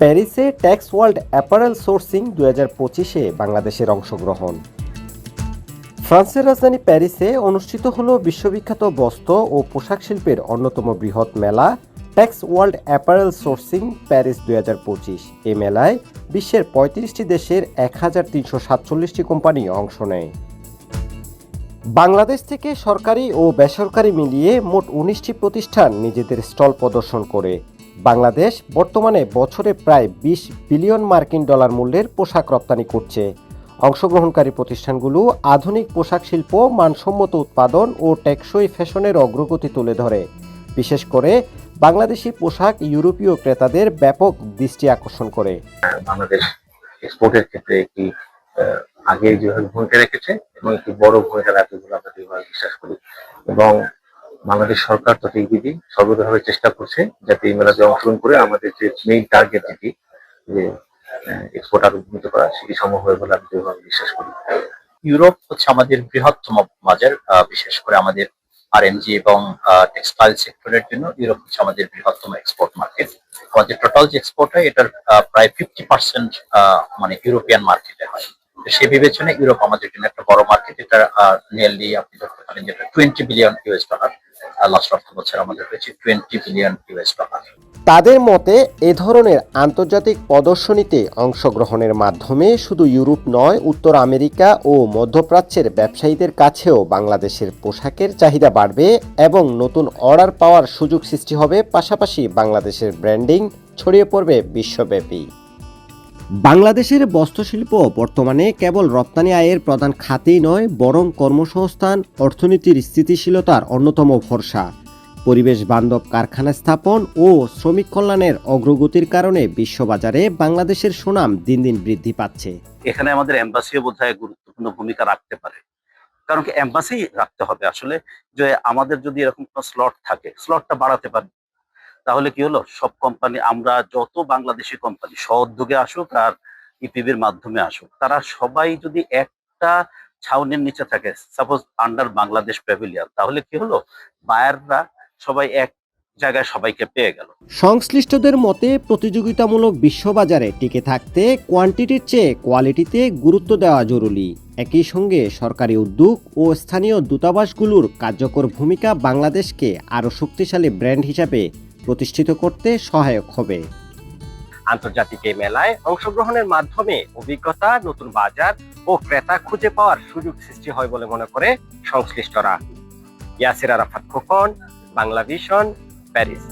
প্যারিসে tax world apparel sourcing 2025-এ বাংলাদেশের অংশগ্রহণ। ফ্রান্সের রাজধানী প্যারিসে অনুষ্ঠিত হল বিশ্ববিখ্যাত বস্ত্র ও পোশাক শিল্পের অন্যতম বৃহৎ মেলা tax world apparel sourcing Paris 2025। এই মেলায় বিশ্বের 35টি দেশের 1347টি কোম্পানি অংশ নেয়। বাংলাদেশ থেকে সরকারি ও বেসরকারি মিলিয়ে মোট 19টি প্রতিষ্ঠান নিজেদের স্টল প্রদর্শন করে। বাংলাদেশ বর্তমানে বছরে প্রায় 20 বিলিয়ন মার্কিন ডলার মূল্যের পোশাক রপ্তানি করছে। অংশগ্রহণকারী প্রতিষ্ঠানগুলো আধুনিক পোশাক শিল্প, মানসম্মত উৎপাদন ও টেকসই ফ্যাশনের অগ্রগতি তুলে ধরে। বিশেষ করে বাংলাদেশি পোশাক ইউরোপীয় ক্রেতাদের ব্যাপক দৃষ্টি আকর্ষণ করে। বাংলাদেশ এক্সপোর্টের ক্ষেত্রে একটি আগে যেভাবে ভূমিকা রেখেছে এবং একটি বড় ভূমিকা রাখবে বলে আমরা দৃঢ়ভাবে বিশ্বাস করি, এবং বাংলাদেশ সরকার তথা ইবিডি সর্বতভাবে চেষ্টা করছে যাতে এই মেলাতে অংশগ্রহণ করে আমাদের যে মেইন টার্গেট যেটি যে এক্সপোর্ট আরো উন্নীত করা সেটি সম্ভব হবে বলে আমি দৃঢ়ভাবে বিশ্বাস করি। ইউরোপ হচ্ছে আমাদের বৃহত্তম বাজার, বিশেষ করে আমাদের আরএমজি এবং টেক্সটাইল সেক্টরের জন্য ইউরোপ হচ্ছে আমাদের বৃহত্তম এক্সপোর্ট মার্কেট। আমাদের টোটাল যে এক্সপোর্ট হয় এটার প্রায় 50% মানে ইউরোপিয়ান মার্কেটে হয়। সেই বিবেচনায় ইউরোপ আমাদের জন্য একটা বড় মার্কেট। এটা নিয়ারলি আপনি ধরতে পারেন যেটা $20 বিলিয়ন। লাস্ট অর্থ বছর আমাদের হয়েছে $20 বিলিয়ন। তাদের মতে এ ধরনের আন্তর্জাতিক প্রদর্শনীতে অংশগ্রহণের মাধ্যমে শুধু ইউরোপ নয়, উত্তর আমেরিকা ও মধ্যপ্রাচ্যের ব্যবসায়ীদের কাছেও বাংলাদেশের পোশাকের চাহিদা বাড়বে এবং নতুন অর্ডার পাওয়ার সুযোগ সৃষ্টি হবে। পাশাপাশি বাংলাদেশের ব্র্যান্ডিং ছড়িয়ে পড়বে বিশ্বব্যাপী। বাংলাদেশের বস্ত্রশিল্প বর্তমানে কেবল রপ্তানি আয়ের প্রধান খাতেই নয়, বরং কর্মসংস্থান, অর্থনীতির স্থিতিশীলতার অন্যতম ভরসা। পরিবেশ বান্ধব কারখানা স্থাপন ও শ্রমিক কল্যাণের অগ্রগতির কারণে বিশ্ববাজারে বাংলাদেশের সুনাম দিন দিন বৃদ্ধি পাচ্ছে। এখানে আমাদের এম্বাসিও বোধহয় গুরুত্বপূর্ণ ভূমিকা রাখতে পারে, কারণ কি এম্বাসি রাখতে হবে আসলে, যে আমাদের যদি এরকম কোনো স্লট থাকে স্লটটা বাড়াতে পারে, তাহলে কি হলো সব কোম্পানি, আমরা যত বাংলাদেশি কোম্পানি স্ব-উদ্যোগে আসুক আর ইপিবির মাধ্যমে আসুক, তারা সবাই যদি একটা ছাউনির নিচে থাকে, সাপোজ আন্ডার বাংলাদেশ প্যাভিলিয়ন, তাহলে কি হলো বায়াররা সবাই এক জায়গায় সবাইকে পেয়ে গেল। সংশ্লিষ্টদের মতে প্রতিযোগিতামূলক বিশ্ববাজারে টিকে থাকতে কোয়ান্টিটির চেয়ে কোয়ালিটিতে গুরুত্ব দেওয়া জরুরি। একই সঙ্গে সরকারি উদ্যোগ ও স্থানীয় দূতাবাসগুলোর কার্যকর ভূমিকা বাংলাদেশকে আরও শক্তিশালী ব্র্যান্ড হিসাবে প্রতিষ্ঠিত করতে সহায়ক হবে। আন্তর্জাতিক এই মেলায় অংশগ্রহণের মাধ্যমে অভিজ্ঞতা, নতুন বাজার ও ক্রেতা খুঁজে পাওয়ার সুযোগ সৃষ্টি হয় বলে মনে করে সংশ্লিষ্টরা। Yasir Arafat Khokon, Bangla vision, Paris.